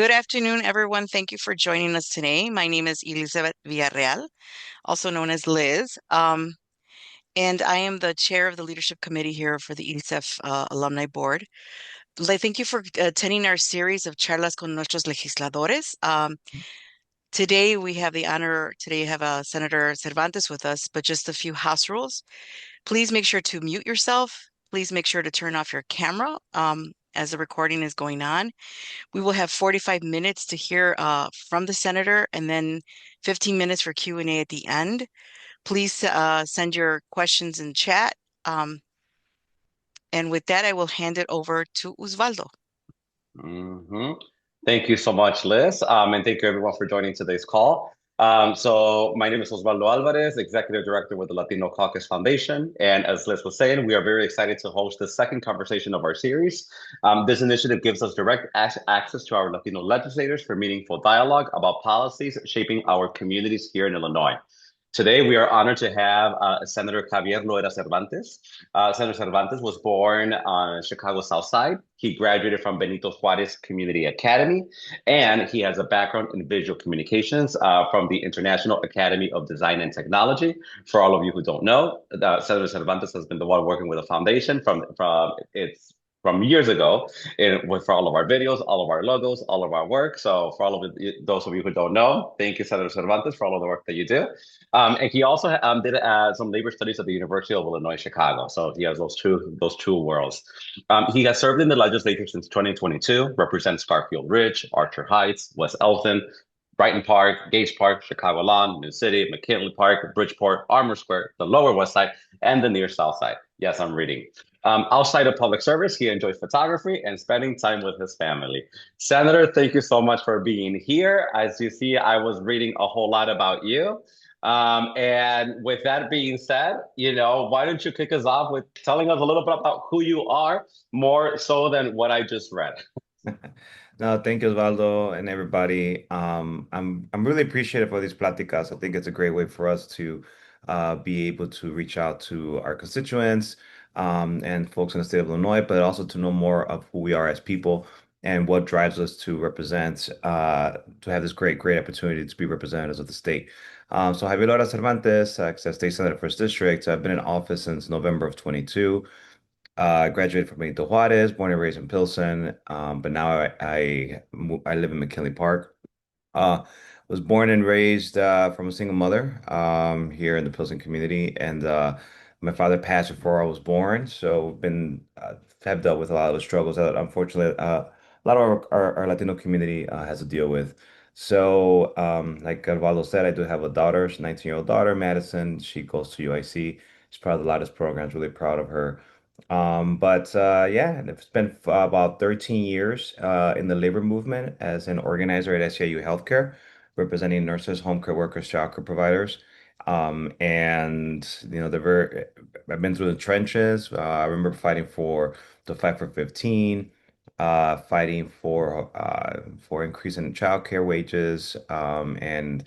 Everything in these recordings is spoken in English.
Good afternoon, everyone. Thank you for joining us today. My name is Elizabeth Villarreal, also known as Liz, and I am the chair of the leadership committee here for the ILLCF Alumni Board. Thank you for attending our series of Charlas con Nuestros Legisladores. Today we have the honor, today you have Senator Cervantes with us, but just a few house rules. Please make sure to mute yourself. Please make sure to turn off your camera as the recording is going on. We will have 45 minutes to hear from the senator and then 15 minutes for Q&A at the end. Please send your questions in chat. And with that, I will hand it over to Osvaldo. hmm Thank you so much, Liz. And thank you everyone for joining today's call. So my name is Osvaldo Alvarez, Executive Director with the Latino Caucus Foundation. And as Liz was saying, we are very excited to host the second conversation of our series. This initiative gives us direct access to our Latino legislators for meaningful dialogue about policies shaping our communities here in Illinois. Today, we are honored to have Senator Javier Cervantes. Senator Cervantes was born on Chicago South Side. He graduated from Benito Juarez Community Academy, and he has a background in visual communications from the International Academy of Design and Technology. For all of you who don't know, Senator Cervantes has been the one working with the foundation from years ago for all of our videos, all of our logos, all of our work. So for all of those of you who don't know, thank you, Senator Cervantes, for all of the work that you do. And he also did some labor studies at the University of Illinois Chicago. So he has those two worlds. He has served in the legislature since 2022, represents Garfield Ridge, Archer Heights, West Elton, Brighton Park, Gage Park, Chicago Lawn, New City, McKinley Park, Bridgeport, Armour Square, the Lower West Side, and the Near South Side. Yes, I'm reading. Outside of public service, he enjoys photography and spending time with his family. Senator, thank you so much for being here. As you see, I was reading a whole lot about you. And with that being said, why don't you kick us off with telling us a little bit about who you are, more so than what I just read. No, thank you, Osvaldo, and everybody. I'm really appreciative for these pláticas. I think it's a great way for us to be able to reach out to our constituents and folks in the state of Illinois, but also to know more of who we are as people and what drives us to represent, to have this great opportunity to be representatives of the state. So Javier Cervantes, State Senator First District. I've been in office since November of 22. I graduated from Benito Juarez, born and raised in Pilsen, but now I live in McKinley Park. Was born and raised from a single mother here in the Pilsen community, and my father passed before I was born, so been have dealt with a lot of the struggles that unfortunately a lot of our Latino community has to deal with. So, like Osvaldo said, I do have a daughter, she's a 19-year-old daughter, Madison. She goes to UIC. She's part of the lattice programs. Really proud of her. But yeah, and I've spent about 13 years in the labor movement as an organizer at SEIU Healthcare, representing nurses, home care workers, childcare providers. And I've been through the trenches. I remember fighting for the Fight for 15, fighting for increasing childcare wages, and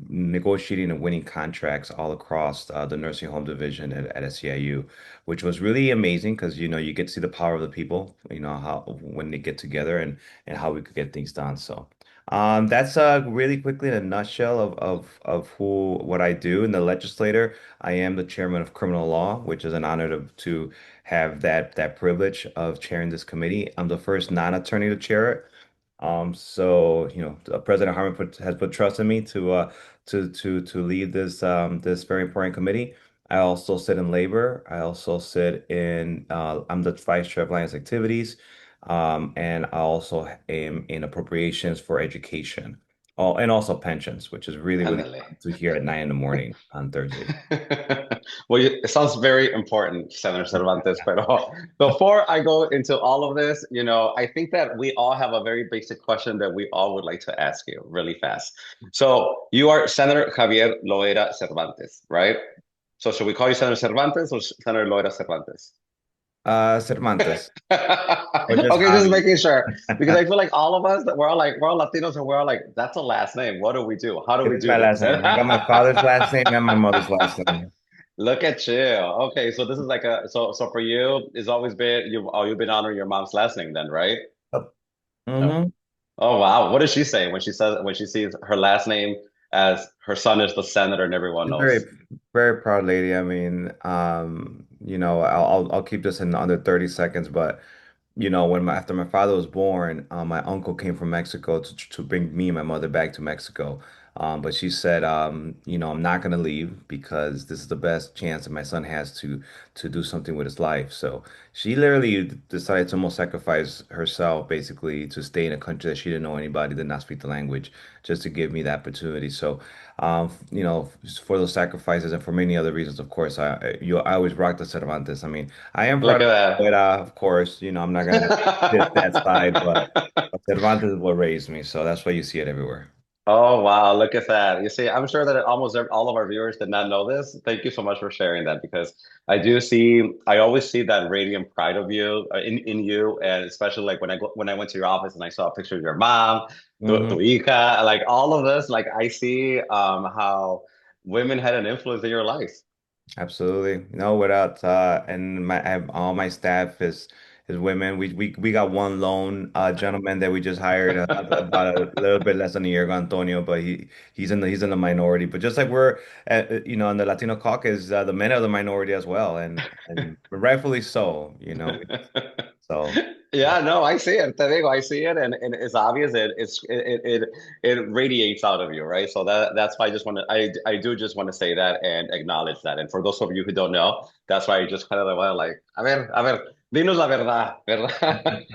negotiating and winning contracts all across the nursing home division at SEIU, which was really amazing because you get to see the power of the people, how when they get together and how we could get things done. So that's really quickly in a nutshell of what I do in the legislator. I am the chairman of criminal law, which is an honor to have that privilege of chairing this committee. I'm the first non-attorney to chair it. So President Harmon has put trust in me to lead this very important committee. I also sit in labor. I also sit in I'm the vice chair of Alliance Activities, and I also am in appropriations for education. Oh, and also pensions, which is really Ándale. fun to hear at 9 in the morning on Thursdays. Well, it sounds very important, Senator Cervantes. But before I go into all of this, I think that we all have a very basic question that we all would like to ask you really fast. So you are Senator Javier Loera Cervantes, right? So should we call you Senator Cervantes or Senator Loera Cervantes? Cervantes, or just Okay, just Javi. making sure because I feel like all of us that we're all Latinos and we're all like, that's a last name. What do we do? How do It we is do my this? last name. I got my father's last name and my mother's last name. Look at you. Okay, so this is like so for you, it's always been you've been honoring your mom's last name then, right? Oh. Oh, Mm-hmm. Oh wow. What does she say when she sees her last name as her son is the senator and everyone She's very, knows? very proud lady. I mean, I'll keep this in under 30 seconds, but after my father was born, my uncle came from Mexico to bring me and my mother back to Mexico. But she said, I'm not gonna leave because this is the best chance that my son has to do something with his life. So she literally decided to almost sacrifice herself basically to stay in a country that she didn't know anybody, did not speak the language, just to give me the opportunity. So, for those sacrifices and for many other reasons, of course, I always rock the Cervantes. I mean, I am proud Look of at but of course, I'm not gonna diss that side, but that. Cervantes is what raised me, so that's why you see it everywhere. Oh wow, look at that. You see, I'm sure that all of our viewers did not know this. Thank you so much for sharing that because I always see that radiant pride of you in you, and especially like when I went to your office and I saw a picture of your mom, tu Hmm. hija, like all of this, like I see how women had an influence in your life. Absolutely. No, without and I have all my staff is women. We got one lone gentleman that we just hired about a little bit less than a year ago, Antonio, but he's in the minority. But just like we're in the Latino caucus, the men are the minority as well, and rightfully so. So Yeah, no, I see it. Te digo, I see it, and it's obvious. It radiates out of you, right? So that's why I do just want to say that and acknowledge that. And for those of you who don't know, that's why I just kind of want like, a ver, dinos la verdad, verdad.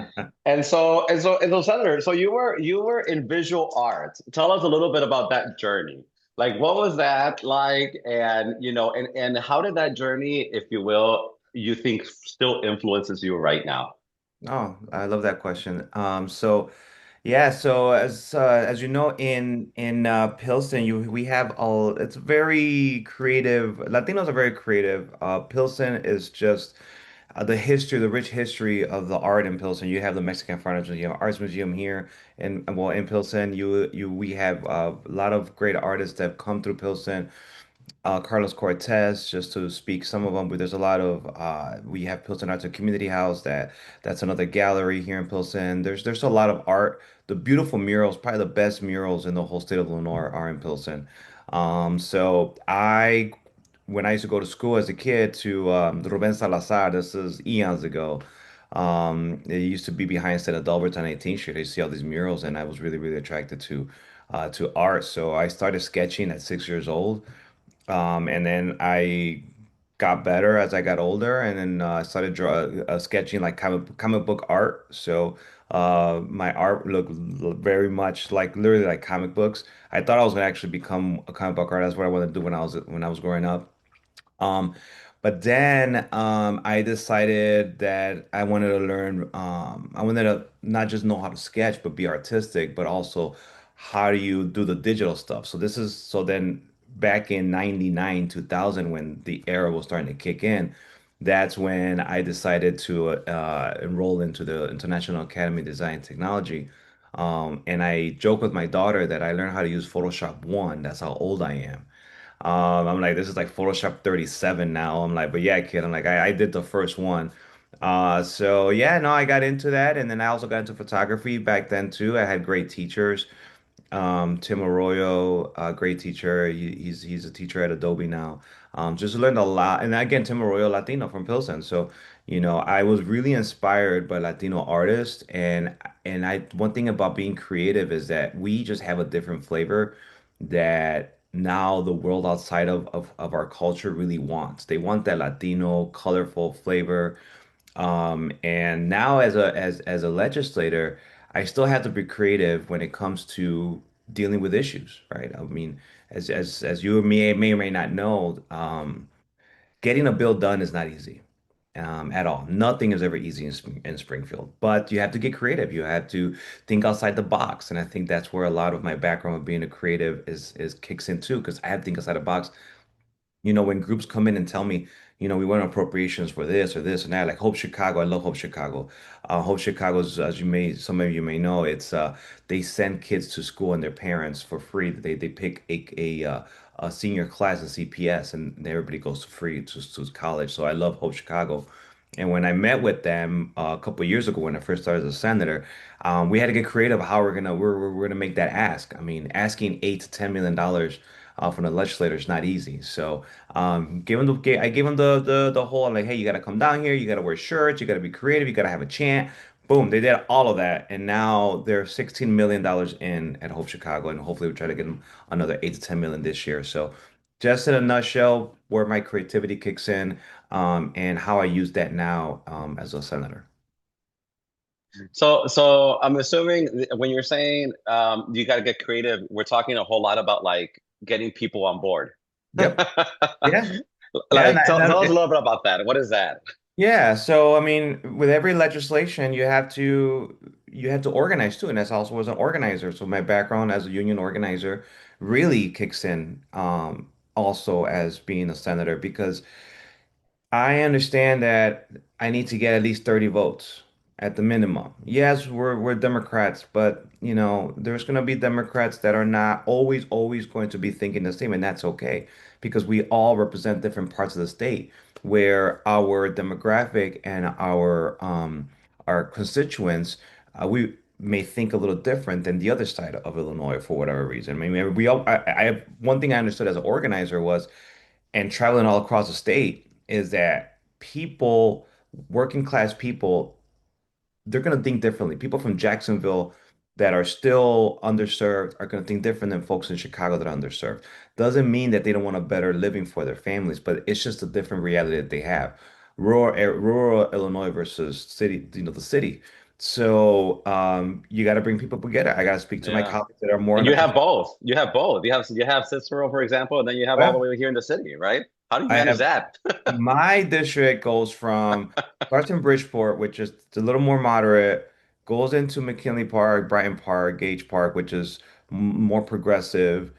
And so, Senator, so you were in visual art. Tell us a little bit about that journey. Like, what was that like? And and how did that journey, if you will, you think still influences you right now? Oh, I love that question. So yeah, so as you know, in Pilsen, we have all it's very creative. Latinos are very creative. Pilsen is just the rich history of the art in Pilsen. You have the Mexican Fine Arts Museum, Arts Museum here, and well, in Pilsen, we have a lot of great artists that have come through Pilsen. Carlos Cortez, just to speak some of them, but there's a lot of we have Pilsen Arts and Community House that's another gallery here in Pilsen. There's a lot of art. The beautiful murals, probably the best murals in the whole state of Illinois are in Pilsen. So when I used to go to school as a kid to Ruben Salazar, this is eons ago. It used to be behind St. Adalbert on 18th Street. I used to see all these murals, and I was really, really attracted to art. So I started sketching at 6 years old. And then I got better as I got older, and then I started sketching like comic book art. So my art looked very much like literally like comic books. I thought I was gonna actually become a comic book artist. That's what I wanted to do when I was growing up. Um, but then I decided that I wanted to learn, I wanted to not just know how to sketch, but be artistic, but also how do you do the digital stuff. So then back in 99, 2000, when the era was starting to kick in, that's when I decided to enroll into the International Academy of Design and Technology. And I joke with my daughter that I learned how to use Photoshop 1. That's how old I am. I'm like, this is like Photoshop 37 now. I'm like, but yeah, kid, I'm like, I did the first one. So yeah, no, I got into that. And then I also got into photography back then too. I had great teachers. Tim Arroyo, a great teacher. He's a teacher at Adobe now. Just learned a lot. And again, Tim Arroyo, Latino from Pilsen. So, I was really inspired by Latino artists. And one thing about being creative is that we just have a different flavor that now the world outside of our culture really wants. They want that Latino, colorful flavor. And now as a legislator, I still have to be creative when it comes to dealing with issues, right? I mean, as you may or may not know, getting a bill done is not easy. At all. Nothing is ever easy in Springfield, but you have to get creative. You have to think outside the box, and I think that's where a lot of my background of being a creative is kicks in too, because I have to think outside the box. When groups come in and tell me, we want appropriations for this or this and that, like Hope Chicago, I love Hope Chicago. Hope Chicago's, some of you may know, it's they send kids to school and their parents for free. They pick a senior class in CPS and everybody goes free to college. So I love Hope Chicago. And when I met with them a couple of years ago, when I first started as a senator, we had to get creative how we're gonna make that ask. I mean, asking $8 to $10 million from the legislator is not easy. So I gave them the whole like, hey, you got to come down here, you got to wear shirts, you got to be creative, you got to have a chant. Boom, they did all of that, and now they're $16 million in at Hope Chicago, and hopefully we try to get them another 8 to 10 million this year. So, just in a nutshell, where my creativity kicks in, and how I use that now as a senator. So I'm assuming when you're saying you got to get creative, we're talking a whole lot about like getting people on board. Yep. Yeah. Yeah. Like, tell us a little bit about that. What is that? Yeah, so I mean, with every legislation, you have to organize too, and that's also as an organizer. So my background as a union organizer really kicks in, also as being a senator because I understand that I need to get at least 30 votes at the minimum. Yes, we're Democrats, but there's going to be Democrats that are not always going to be thinking the same, and that's okay because we all represent different parts of the state where our demographic and our constituents, we may think a little different than the other side of Illinois for whatever reason. I mean, I have one thing I understood as an organizer was and traveling all across the state is that people, working class people, they're going to think differently. People from Jacksonville that are still underserved are going to think different than folks in Chicago that are underserved. Doesn't mean that they don't want a better living for their families, but it's just a different reality that they have. Rural Illinois versus city, the city. So you got to bring people together. I got to speak to my Yeah. colleagues that are more on And the you have both. You have both. You have Cicero, for example, and then you have all the yeah, way here in the city, right? How do you I manage have that? my district goes from starts in Bridgeport, which is a little more moderate, goes into McKinley Park, Brighton Park, Gage Park, which is more progressive.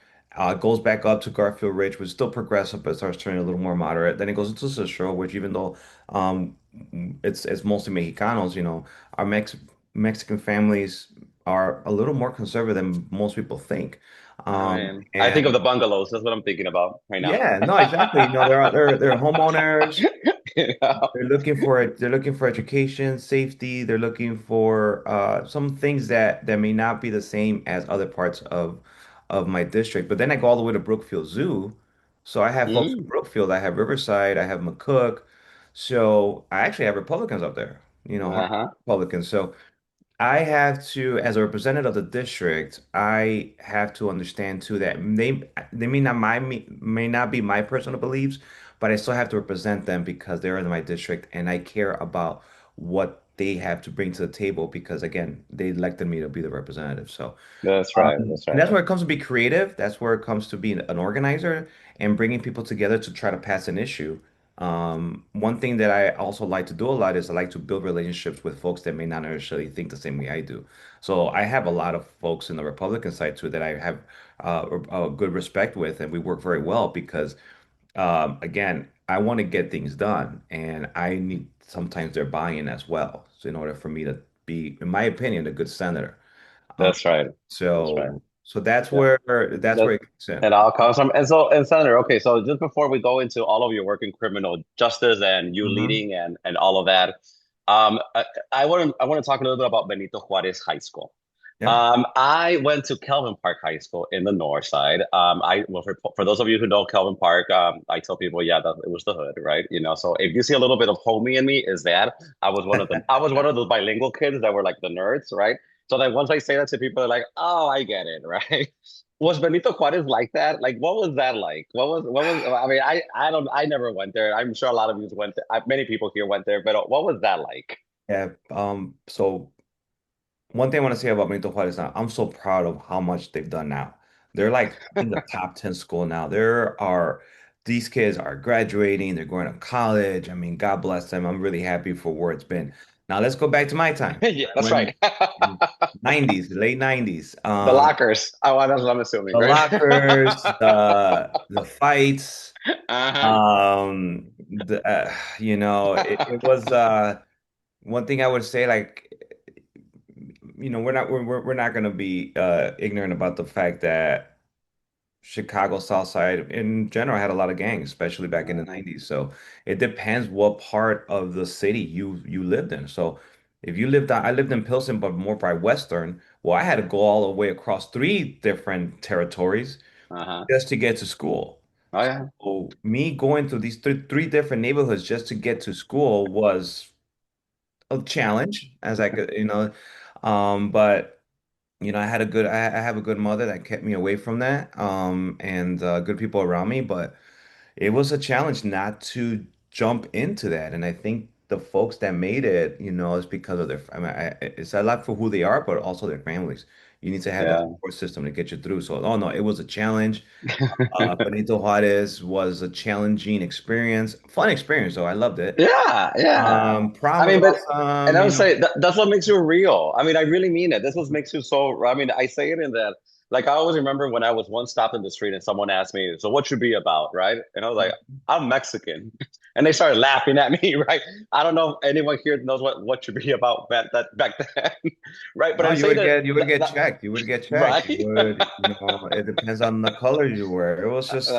Goes back up to Garfield Ridge, which is still progressive, but starts turning a little more moderate. Then it goes into Cicero, which even though um, it's mostly Mexicanos, our Mexican families are a little more conservative than most people think. I mean, I think of And the bungalows. That's what I'm thinking about right now. yeah, no, exactly. They're homeowners. You know? They're looking for education, safety. They're looking for some things that may not be the same as other parts of my district. But then I go all the way to Brookfield Zoo. So I have folks from Mm. Brookfield, I have Riverside, I have McCook. So I actually have Republicans up there, hard Uh-huh. Republicans. So I have to, as a representative of the district, I have to understand too that they may not be my personal beliefs, but I still have to represent them because they're in my district and I care about what they have to bring to the table because again, they elected me to be the representative. So That's right. That's and right. that's where it comes to be creative. That's where it comes to being an organizer and bringing people together to try to pass an issue. One thing that I also like to do a lot is I like to build relationships with folks that may not necessarily think the same way I do. So I have a lot of folks in the Republican side too that I have a good respect with, and we work very well because, again, I want to get things done, and I need sometimes their buy-in as well. So in order for me to be, in my opinion, a good senator. Um, That's right. That's right. so that's Yeah. where it kicks in. It all comes from, and Senator, okay, so just before we go into all of your work in criminal justice and you Hmm. leading and all of that, um, I, I want to talk a little bit about Benito Juarez High School. Yeah. I went to Kelvin Park High School in the north side. Well, for those of you who know Kelvin Park, I tell people, yeah, that it was the hood, right? So if you see a little bit of homie in me, is that I was one of those bilingual kids that were like the nerds, right? So then once I say that to people, they're like, oh, I get it, right? Was Benito Juarez like that? Like, what was that like? What was? I mean, I never went there. I'm sure a lot of you went. Many people here went there, but what was that like? Yeah. So one thing I want to say about Benito Juarez now, I'm so proud of how much they've done now. They're like in the top 10 school now. These kids are graduating, they're going to college. I mean, God bless them. I'm really happy for where it's been. Now let's go back to my time. Yeah, I that's went right. in 90s, late 90s. The lockers. Oh, that's what I'm assuming, The right? lockers, the fights, Uh-huh. it was one thing I would say, like, we're not going to be ignorant about the fact that Chicago South Side in general had a lot of gangs, especially back in the Mhm. 90s. So it depends what part of the city you lived in. So if you lived I lived in Pilsen, but more by Western, well, I had to go all the way across three different territories Uh-huh. just to get to school. Oh yeah. So me going through these three different neighborhoods just to get to school was a challenge, as I could, but I had I have a good mother that kept me away from that, and good people around me, but it was a challenge not to jump into that. And I think the folks that made it, is because of it's a lot for who they are, but also their families. You need to have that Yeah. support system to get you through. So, oh no, it was a challenge. Benito Juarez was a challenging experience, fun experience, though. I loved it. Yeah, yeah. Prom I was mean, but and awesome, I would say that's what makes you real. I mean, I really mean it. This is what makes you so. I mean, I say it in that. Like I always remember when I was once stopped in the street and someone asked me, "So what you be about?" Right? And I was like, "I'm Mexican," and they started laughing at me. Right? I don't know if anyone here knows what you be about back then, right? But No, I'm saying that, you would get checked. You would get checked. You right. would, it depends on the color you wear. It was just,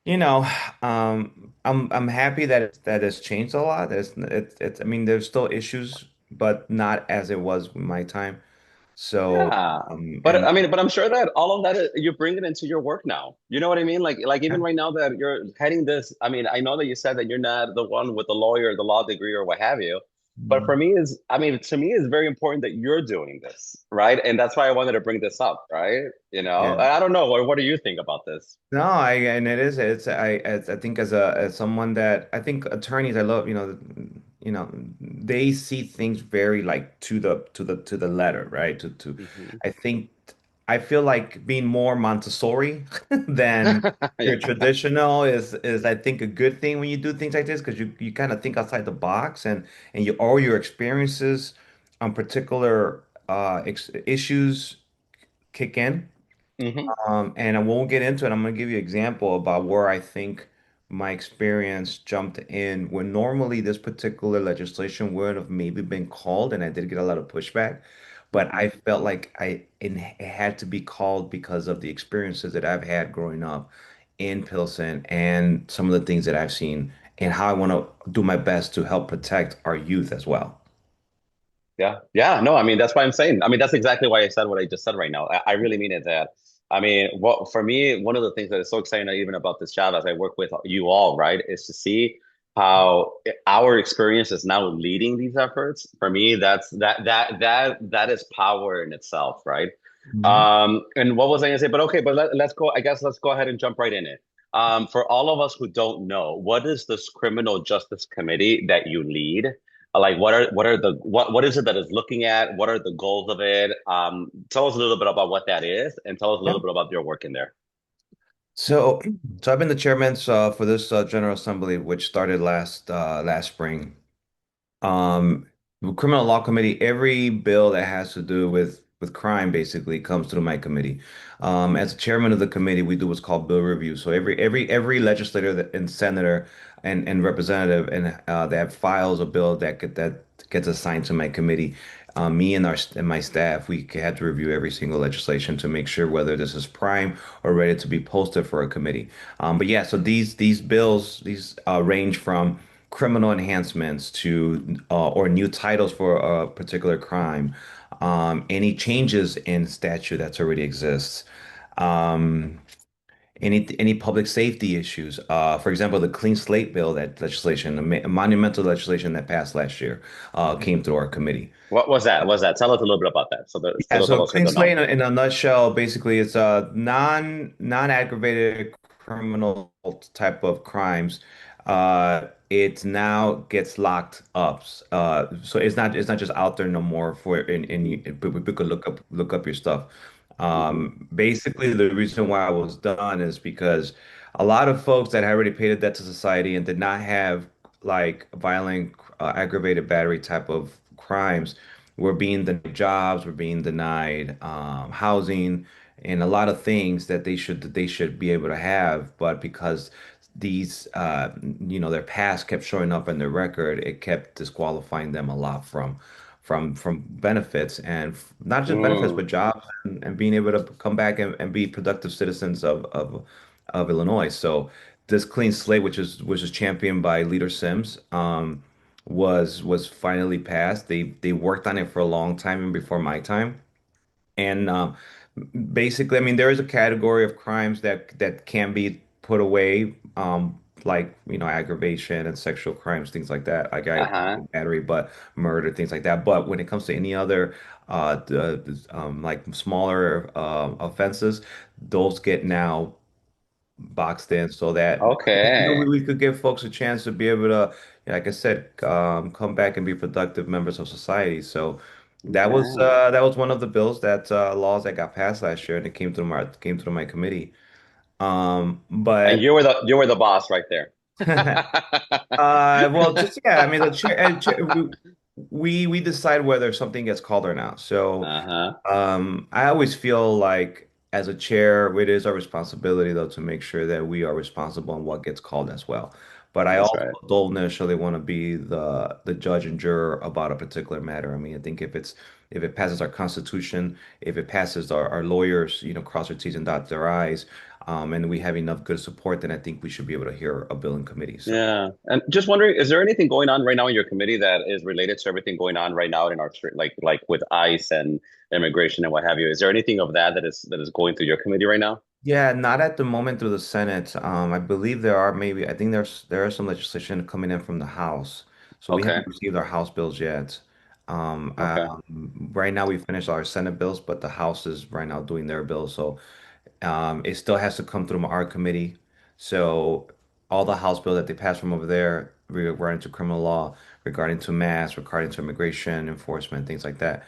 you know, I'm happy that that has changed a lot. I mean, there's still issues, but not as it was in my time. So, Yeah. But and I mean, but I'm sure that all of that you bring it into your work now. You know what I mean? Like even yeah, right now that you're heading this, I mean, I know that you said that you're not the one with the lawyer, the law degree or what have you. But for mm, me is, I mean, to me it's very important that you're doing this, right? And that's why I wanted to bring this up, right? You know, yeah. I don't know. What do you think about this? No, and I think as someone that I think attorneys I love, they see things very like to the letter, right? Hmm. I think I feel like being more Montessori than Yeah. your traditional is I think a good thing when you do things like this because you kind of think outside the box and you all your experiences on particular ex issues kick in. Hmm. And I won't get into it. I'm going to give you an example about where I think my experience jumped in when normally this particular legislation would have maybe been called, and I did get a lot of pushback, but Hmm. I felt like it had to be called because of the experiences that I've had growing up in Pilsen and some of the things that I've seen and how I want to do my best to help protect our youth as well. Yeah. Yeah. No, I mean, that's why I'm saying. I mean, that's exactly why I said what I just said right now. I really mean it that. I mean, what for me, one of the things that is so exciting even about this job as I work with you all, right, is to see how our experience is now leading these efforts. For me, that is power in itself, right? Mhm. And what was I gonna say? But okay, but let's go, I guess let's go ahead and jump right in it. For all of us who don't know, what is this criminal justice committee that you lead? Like what is it that it's looking at? What are the goals of it? Tell us a little bit about what that is and tell us a little Yeah. bit about your work in there. So, so I've been the chairman for this General Assembly, which started last spring. Um, the Criminal Law Committee, every bill that has to do with crime basically comes through my committee. As chairman of the committee, we do what's called bill review. So every legislator and senator and representative that files a bill that gets assigned to my committee. Me and my staff, we had to review every single legislation to make sure whether this is prime or ready to be posted for a committee. But yeah, so these bills range from criminal enhancements to or new titles for a particular crime, any changes in statute that's already exists, um, any public safety issues. For example, the clean slate bill, that legislation, the monumental legislation that passed last year, came through our committee. What was that? Was that? Tell us a little bit about that. So for Yeah, those of so us who clean don't slate know. in a nutshell, basically, it's a non-aggravated criminal type of crimes. It now gets locked up. So it's not just out there no more for people could look up your stuff. Hmm. Basically, the reason why I was done is because a lot of folks that had already paid a debt to society and did not have like violent aggravated battery type of crimes we're being denied jobs, we're being denied housing, and a lot of things that they should be able to have, but because these their past kept showing up in their record, it kept disqualifying them a lot from benefits and not just benefits Mm. but jobs and being able to come back and be productive citizens of Illinois. So this clean slate, which is championed by Leader Sims, was finally passed. They worked on it for a long time and before my time. And basically, I mean, there is a category of crimes that can be put away, like aggravation and sexual crimes, things like that, like Uh-huh. battery, but murder, things like that. But when it comes to any other, like smaller offenses, those get now boxed in so that Okay. we could give folks a chance to be able to, like I said, come back and be productive members of society. So Okay. that was one of the bills that laws that got passed last year, and it came through my committee. And But you were the boss right there. well, just yeah, I mean, the chair, we decide whether something gets called or not. So, Uh-huh. I always feel like as a chair, it is our responsibility though to make sure that we are responsible on what gets called as well. But I That's also right. don't necessarily want to be the judge and juror about a particular matter. I mean, I think if it passes our Constitution, if it passes our lawyers, cross their T's and dot their I's, and we have enough good support, then I think we should be able to hear a bill in committee. So. Yeah. And just wondering, is there anything going on right now in your committee that is related to everything going on right now in our street, like with ICE and immigration and what have you? Is there anything of that is going through your committee right now? Yeah, not at the moment through the Senate. I believe I think there are some legislation coming in from the House. So we Okay. haven't received our House bills yet. Okay. Right now we finished our Senate bills, but the House is right now doing their bills. So it still has to come through our committee. So all the House bills that they pass from over there regarding to criminal law, regarding to mass, regarding to immigration enforcement, things like that,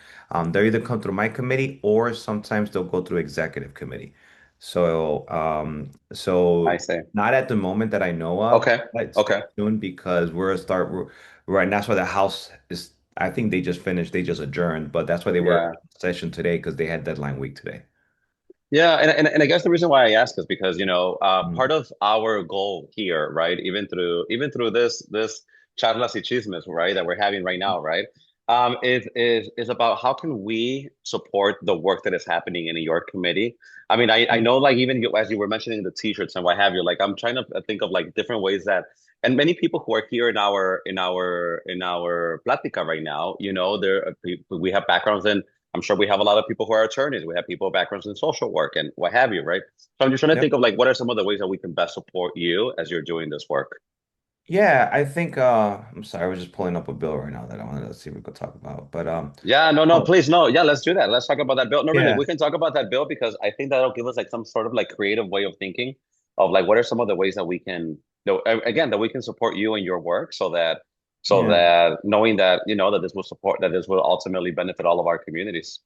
they'll either come through my committee or sometimes they'll go through executive committee. I So see. not at the moment that I know of, Okay. but stay Okay. tuned because we're right. That's why the House is. I think they just finished. They just adjourned, but that's why they were Yeah. in session today because they had deadline week today. Yeah, and I guess the reason why I ask is because, part Mhm. of our goal here, right, even through this Charlas y Chismes, right, that we're having right now, right, is about how can we support the work that is happening in your committee. I mean, I know like even as you were mentioning the t-shirts and what have you, like I'm trying to think of like different ways that, and many people who are here in our plática right now, we have backgrounds in. I'm sure we have a lot of people who are attorneys. We have people with backgrounds in social work and what have you, right? So I'm just trying to think Yep. of like what are some of the ways that we can best support you as you're doing this work. Yeah, I think I'm sorry, I was just pulling up a bill right now that I wanted to see if we could talk about. But Yeah, no, no, oh, please, no. Yeah, let's do that. Let's talk about that bill. No, really, yeah, we can talk about that bill because I think that'll give us like some sort of like creative way of thinking of like what are some of the ways that we can, again, that we can support you in your work so yeah. that knowing that that this will ultimately benefit all of our communities.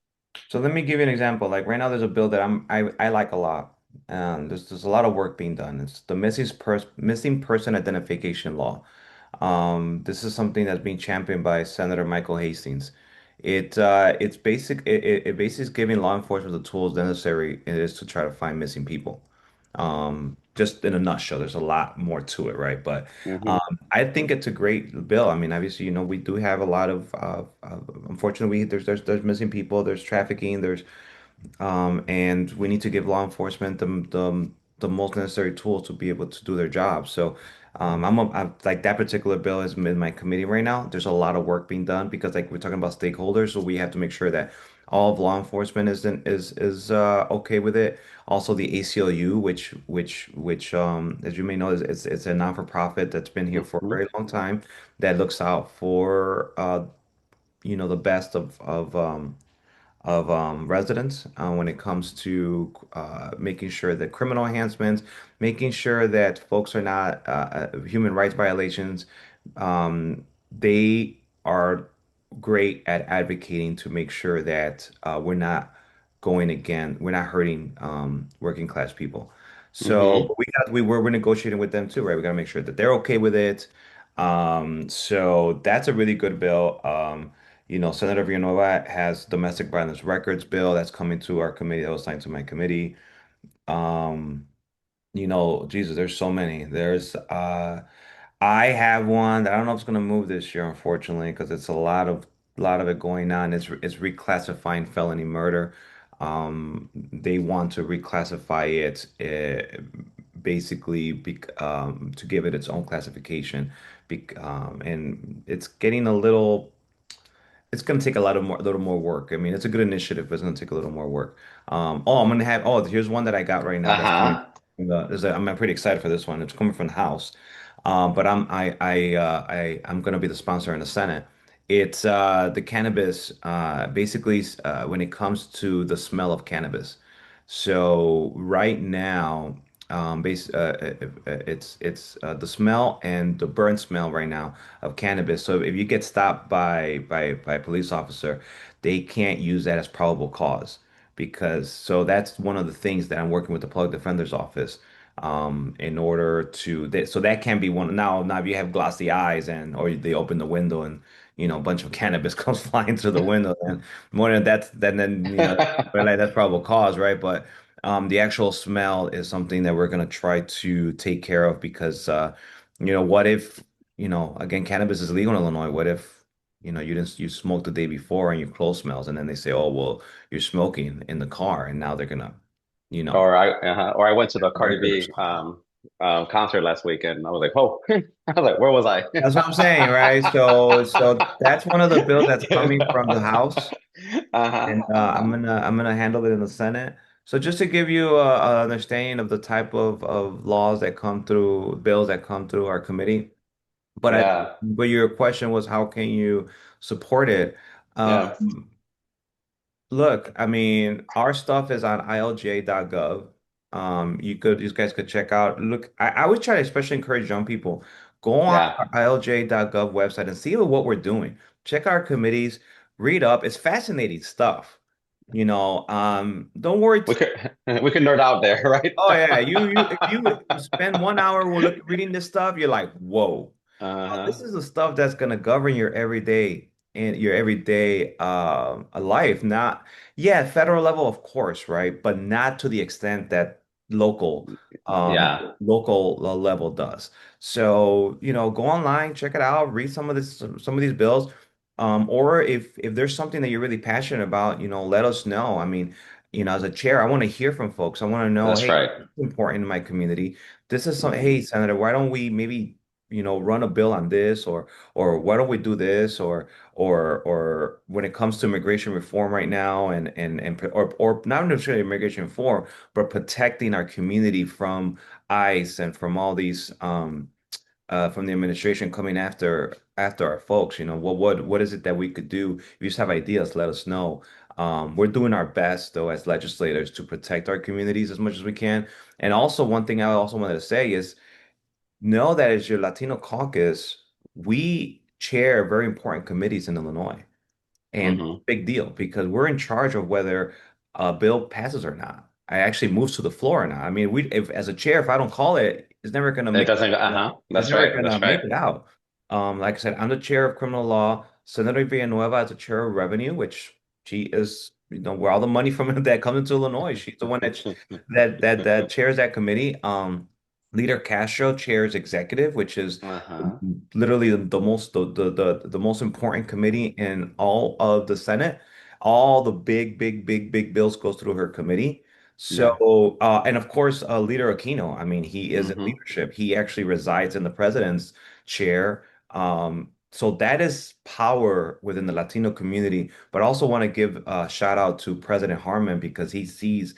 So let me give you an example. Like right now, there's a bill that I like a lot. There's a lot of work being done. It's the missing person identification law. This is something that's being championed by Senator Michael Hastings. It basically is giving law enforcement the tools necessary it is to try to find missing people. Just in a nutshell, there's a lot more to it, right? But Hmm. um, I think it's a great bill. I mean, obviously, we do have a lot unfortunately, there's missing people, there's trafficking, and we need to give law enforcement the most necessary tools to be able to do their job. So, I'm like that particular bill is in my committee right now. There's a lot of work being done because like we're talking about stakeholders, so we have to make sure that all of law enforcement is okay with it. Also, the ACLU, which as you may know, it's a non-for-profit that's been here for a Hmm. very long time that looks out for the best of residents when it comes to making sure that criminal enhancements, making sure that folks are not human rights violations. They are great at advocating to make sure that we're not hurting working class people. So Hmm. but we're negotiating with them too, right? We got to make sure that they're okay with it. So that's a really good bill. Senator Villanueva has domestic violence records bill that's coming to our committee that was signed to my committee. Um, Jesus, there's so many. I have one that I don't know if it's gonna move this year, unfortunately, because it's a lot of lot of it going on is reclassifying felony murder. They want to reclassify it basically to give it its own classification. And it's getting a little. It's going to take a little more work. I mean, it's a good initiative, but it's going to take a little more work. I'm going to have. Oh, here's one that I got right now. That's coming. Uh-huh. I'm pretty excited for this one. It's coming from the House, but I'm going to be the sponsor in the Senate. It's the cannabis. Basically, when it comes to the smell of cannabis. So right now, it's the smell and the burn smell right now of cannabis. So if you get stopped by a police officer, they can't use that as probable cause because so that's one of the things that I'm working with the public defender's office in order to so that can be one now if you have glossy eyes and or they open the window and a bunch of cannabis comes flying through the window and more than that then like that's probable cause, right? But the actual smell is something that we're going to try to take care of because what if again, cannabis is legal in Illinois. What if, you smoked the day before and your clothes smells, and then they say, oh, well, you're smoking in the car, and now they're gonna, you know, Or I went to the Cardi record or B something. concert last weekend, and I was like, oh, I was like, where was I? That's what I'm saying, right? So that's one of the bills that's coming from the House, Uh-huh. and I'm gonna handle it in the Senate. So just to give you a understanding of the type of laws that come through, bills that come through our committee. Yeah. But your question was how can you support it? Yeah. Um, Look, I mean, our stuff is on ilja.gov. You guys could check out. Look, I would try to especially encourage young people, go on Yeah. our ilja.gov website and see what we're doing. Check our committees, read up. It's fascinating stuff. Don't worry. We could nerd out there, right? Oh yeah, you if you spend 1 hour reading this stuff, you're like, whoa. This Uh-huh. is the stuff that's gonna govern your everyday life. Not yeah, federal level, of course, right? But not to the extent that Yeah. local level does. So, go online, check it out, read some of these bills. Or if there's something that you're really passionate about, let us know. I mean, as a chair, I want to hear from folks. I want to know, That's hey, right. this is important in my community. This is hey, Mhm. Senator, why don't we maybe run a bill on this or why don't we do this or when it comes to immigration reform right now or not necessarily immigration reform but protecting our community from ICE and from all these from the administration coming after our folks. What is it that we could do? If you just have ideas, let us know. We're doing our best though as legislators to protect our communities as much as we can. And also one thing I also wanted to say is know that as your Latino caucus, we chair very important committees in Illinois. And Mhm. big deal because we're in charge of whether a bill passes or not. I actually moves to the floor or not. I mean, if as a chair, if I don't call it, it's never gonna It make doesn't go, uh-huh. it's That's never right. gonna That's right. make it out. Like I said, I'm the chair of criminal law. Senator Villanueva is the chair of revenue, which she is, where all the money from that comes into Illinois. She's the one that chairs that committee. Leader Castro chairs executive, which is Uh-huh. literally the most important committee in all of the Senate. All the big, big, big, big bills goes through her committee. Yeah. So, and of course, Leader Aquino, I mean, he is in Hmm. leadership. He actually resides in the president's chair. So that is power within the Latino community. But I also want to give a shout out to President Harmon because he sees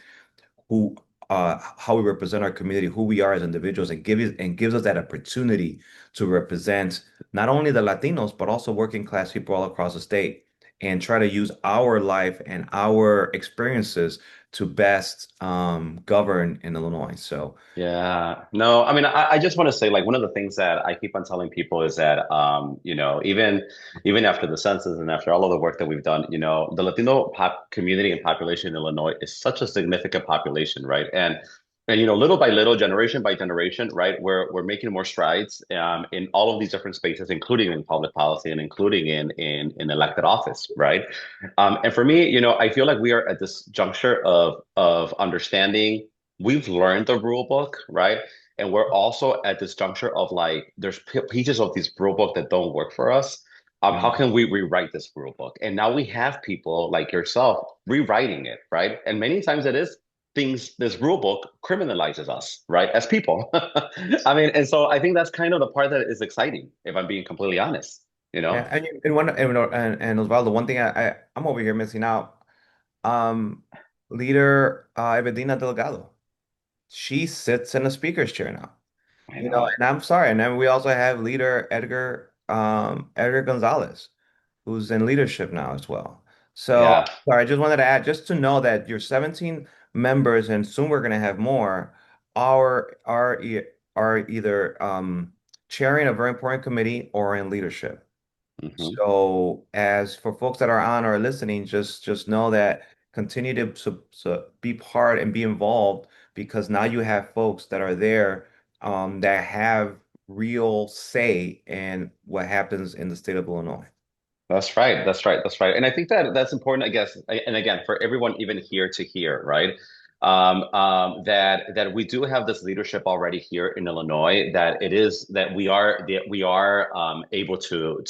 who how we represent our community, who we are as individuals, and gives us that opportunity to represent not only the Latinos but also working class people all across the state and try to use our life and our experiences to best govern in Illinois. So Yeah. No, I mean, I just want to say, like, one of the things that I keep on telling people is that, even after the census and after all of the work that we've done, the Latino community and population in Illinois is such a significant population, right? And little by little, generation by generation, right, we're making more strides in all of these different spaces, including in public policy and including in elected office, right? And for me, I feel like we are at this juncture of understanding. We've learned the rule book, right? And we're also at this juncture of like, there's pieces of this rule book that don't work for us. How Mhm. can we rewrite this rule book? And now we have people like yourself rewriting it, right? And many times it is things, this rule book criminalizes us, right? As people. I mean, and so I think that's kind of the part that is exciting, if I'm being completely honest, you Yeah, know? and Osvaldo, one thing I'm over here missing out. Um, Leader Evedina Delgado, she sits in a speaker's chair now. I know. And I'm sorry. And then we also have leader Edgar Gonzalez, who's in leadership now as well. So, Yeah. sorry, I just wanted to add, just to know that your 17 members, and soon we're going to have more, are either chairing a very important committee or in leadership. Hmm. So, as for folks that are on or listening, just know that continue to be part and be involved because now you have folks that are there that have real say in what happens in the state of Illinois. That's right. That's right. That's right. And I think that that's important, I guess. And again, for everyone even here to hear, right? That we do have this leadership already here in Illinois. That it is that we are able to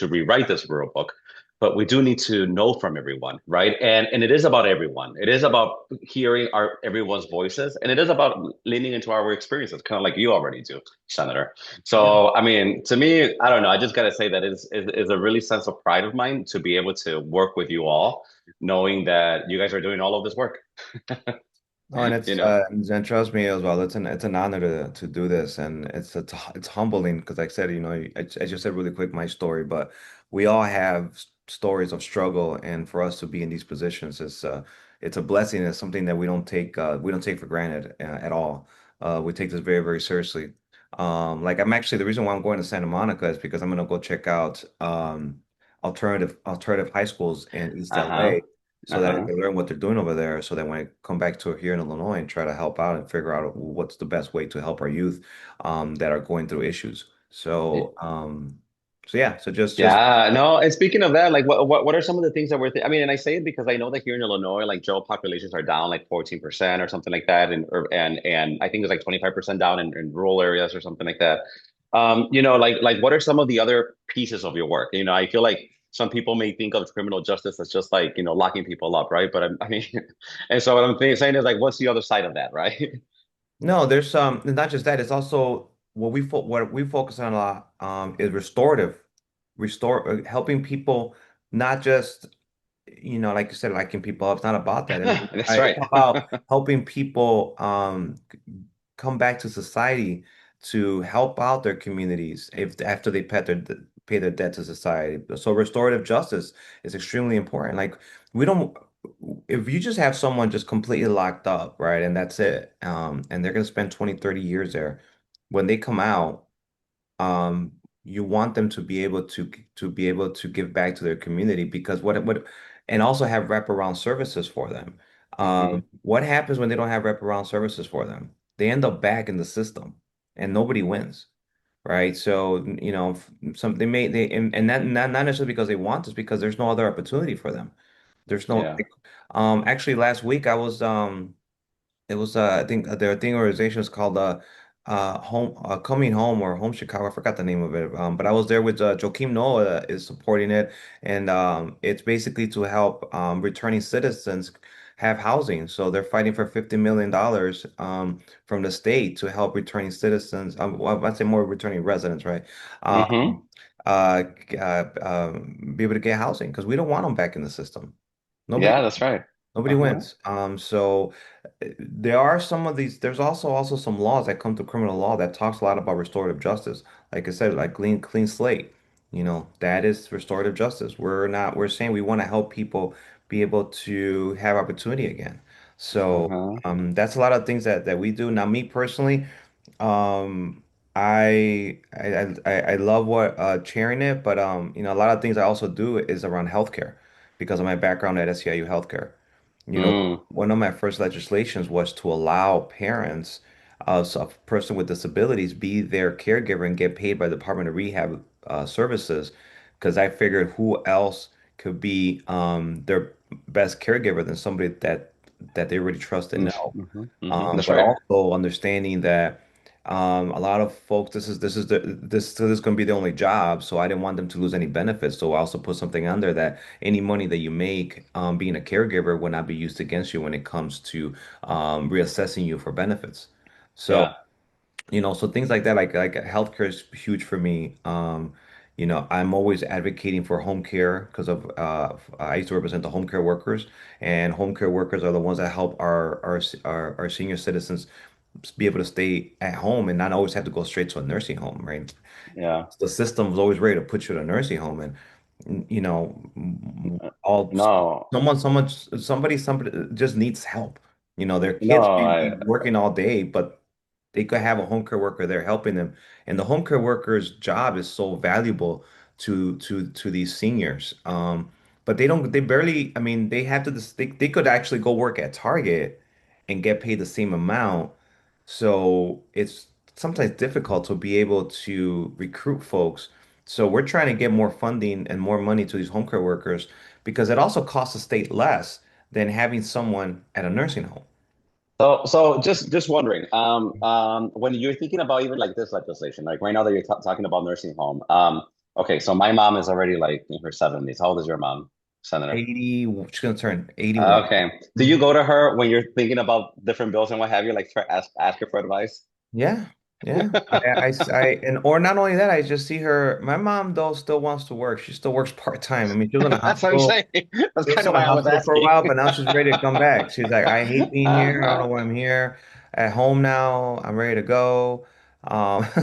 rewrite this rule book, but we do need to know from everyone, right? And it is about everyone. It is about hearing our everyone's voices, and it is about leaning into our experiences, kind of like you already do, Senator. Yeah. So, I mean, to me, I don't know. I just gotta say that is a really sense of pride of mine to be able to work with you all, knowing that you guys are doing all of this work. Oh, and You know. and trust me as well. It's an honor to do this, and it's humbling because, like I said, I just said really quick my story, but we all have stories of struggle, and for us to be in these positions is it's a blessing. It's something that we don't take for granted at all. We take this very seriously. Like I'm actually the reason why I'm going to Santa Monica is because I'm gonna go check out alternative high schools in East LA Uh-huh. so that I Uh-huh. can learn what they're doing over there, so that when I come back to here in Illinois and try to help out and figure out what's the best way to help our youth that are going through issues. So yeah, so just Yeah, no, and speaking of that, like what are some of the things that we're I mean, and I say it because I know that here in Illinois, like jail populations are down like 14% or something like that, and I think it's like 25% down in rural areas or something like that. Like what are some of the other pieces of your work? You know, I feel like some people may think of criminal justice as just like, locking people up, right? But I mean, and so what saying is like, what's the other side of that, right? no, there's not just that, it's also what we focus on a lot is helping people, not just like you said, liking people up. It's not about that. That's It's right. about helping people come back to society to help out their communities if after they pay their debt to society. So restorative justice is extremely important. Like we don't if you just have someone just completely locked up, right, and that's it, and they're gonna spend 20, 30 years there, when they come out, um, you want them to be able to give back to their community because and also have wraparound services for them. Hmm. What happens when they don't have wraparound services for them? They end up back in the system, and nobody wins, right? So some they may they and that not necessarily because they want this, because there's no other opportunity for them. There's no Yeah. actually last week I was it was I think their thing organization is called Home Coming Home or Home Chicago. I forgot the name of it. But I was there with Joaquim Noah is supporting it, and it's basically to help returning citizens have housing. So they're fighting for $50 million from the state to help returning citizens. Well, I'd say more returning residents, right? Hmm. Um, uh, be able to get housing because we don't want them back in the system. Nobody Yeah, that's right. Nobody Uh-huh. wins. So there are some of these. There's also some laws that come to criminal law that talks a lot about restorative justice. Like I said, like clean slate. That is restorative justice. We're saying we want to help people be able to have opportunity again. So Uh-huh. that's a lot of things that we do. Now, me personally, um, I love what chairing it, but a lot of things I also do is around healthcare because of my background at SEIU Healthcare. You know, Mm. one of my first legislations was to allow parents of a person with disabilities be their caregiver and get paid by the Department of Rehab Services, because I figured who else could be their best caregiver than somebody that they really trust and Mm. know. Hmm. Hmm. That's But right. also understanding that. A lot of folks, this is going to be the only job, so I didn't want them to lose any benefits. So I also put something on there that any money that you make being a caregiver will not be used against you when it comes to reassessing you for benefits. So Yeah. so things like that, like healthcare is huge for me. I'm always advocating for home care because of I used to represent the home care workers, and home care workers are the ones that help our senior citizens be able to stay at home and not always have to go straight to a nursing home, right? Yeah. The system is always ready to put you in a nursing home, and all No. somebody just needs help. Their No, kids may I be working all day, but they could have a home care worker there helping them, and the home care worker's job is so valuable to these seniors. But they barely, I mean, they have to, they could actually go work at Target and get paid the same amount. So it's sometimes difficult to be able to recruit folks. So we're trying to get more funding and more money to these home care workers because it also costs the state less than having someone at a nursing home. so just wondering, when you're thinking about even like this legislation, like right now that you're talking about nursing home, okay, so my mom is already like in her 70s. How old is your mom, Senator? 80, she's gonna turn 81. Okay. Do you Mhm. go to her when you're thinking about different bills and what have you, like for ask her for advice? Yeah, yeah. And or not only that, I just see her. My mom though still wants to work. She still works part-time. I mean, she was in the That's what I'm hospital. saying. That's She was kind in of the why I was hospital for a asking. while, but now she's ready to come back. She's like, I hate being here. I don't know Uh-huh. why I'm here. At home now, I'm ready to go.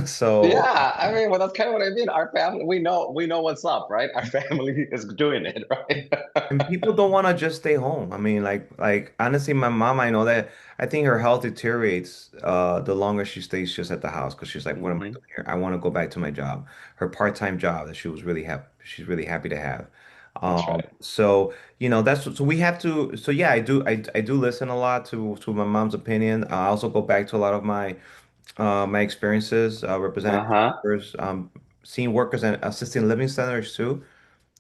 So Yeah, I mean, well, that's kind of what I mean. Our family, we know what's up, right? Our family is doing it, right? and people don't want to just stay home. I mean, like honestly, my mom, I know that I think her health deteriorates the longer she stays just at the house because she's like, what am I Hmm. doing here? I want to go back to my job, her part-time job that she's really happy to have. That's right. So that's so we have to. So yeah, I do listen a lot to my mom's opinion. I also go back to a lot of my experiences representing Uh-huh. workers, seeing workers and assisting living centers too.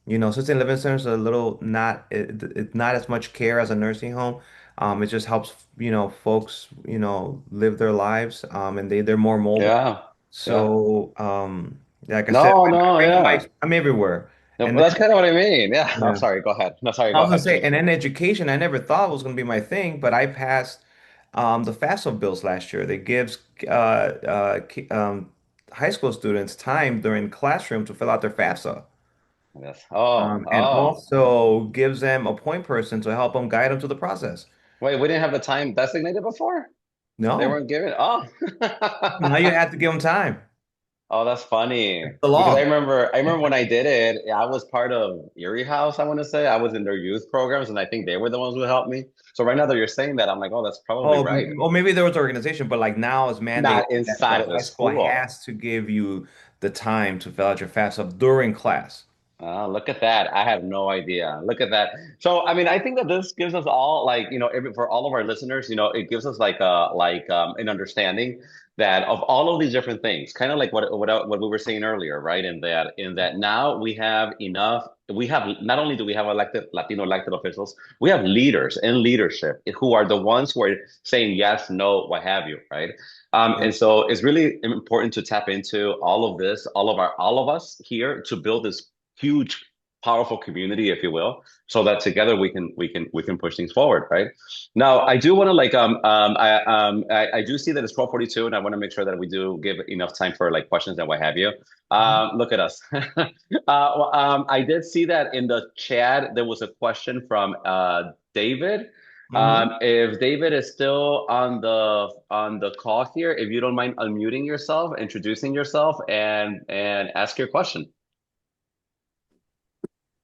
Assisted living centers are a little it's not as much care as a nursing home. It just helps, folks, live their lives, and they're more mobile. Yeah. Yeah. So, like I said, No, no, right now yeah. I'm everywhere. No, And but that's kind of what I mean. Yeah. I'm then, sorry. Go ahead. No, sorry. I Go was gonna ahead, say, please. and then education, I never thought was gonna be my thing, but I passed the FAFSA bills last year that gives high school students time during classroom to fill out their FAFSA. Yes. Oh, And oh. also gives them a point person to help them guide them through the process. Wait, we didn't have the time designated before? They No, weren't given. Oh. now you have to give them time. Oh, that's funny. It's the Because I law. remember I remember when I did it, I was part of Erie House, I want to say. I was in their youth programs and I think they were the ones who helped me. So right now that you're saying that, I'm like, oh, that's probably right. Or maybe there was an organization, but like now it's mandated Not that the inside of the high school school. has to give you the time to fill out your FAFSA during class. Oh, look at that. I have no idea. Look at that. So, I mean, I think that this gives us all like, for all of our listeners, it gives us like an understanding that of all of these different things, kind of like what we were saying earlier, right? In that now we have enough, we have not only do we have elected Latino elected officials, we have leaders in leadership who are the ones who are saying yes, no, what have you, right? Yeah. And so it's really important to tap into all of this, all of us here to build this huge, powerful community, if you will, so that together we can push things forward, right? Now, I do want to I do see that it's 12:42, and I want to make sure that we do give enough time for like questions and what have you. Mhm. Look at us. I did see that in the chat there was a question from David. Mhm. If David is still on the call here, if you don't mind unmuting yourself, introducing yourself, and ask your question.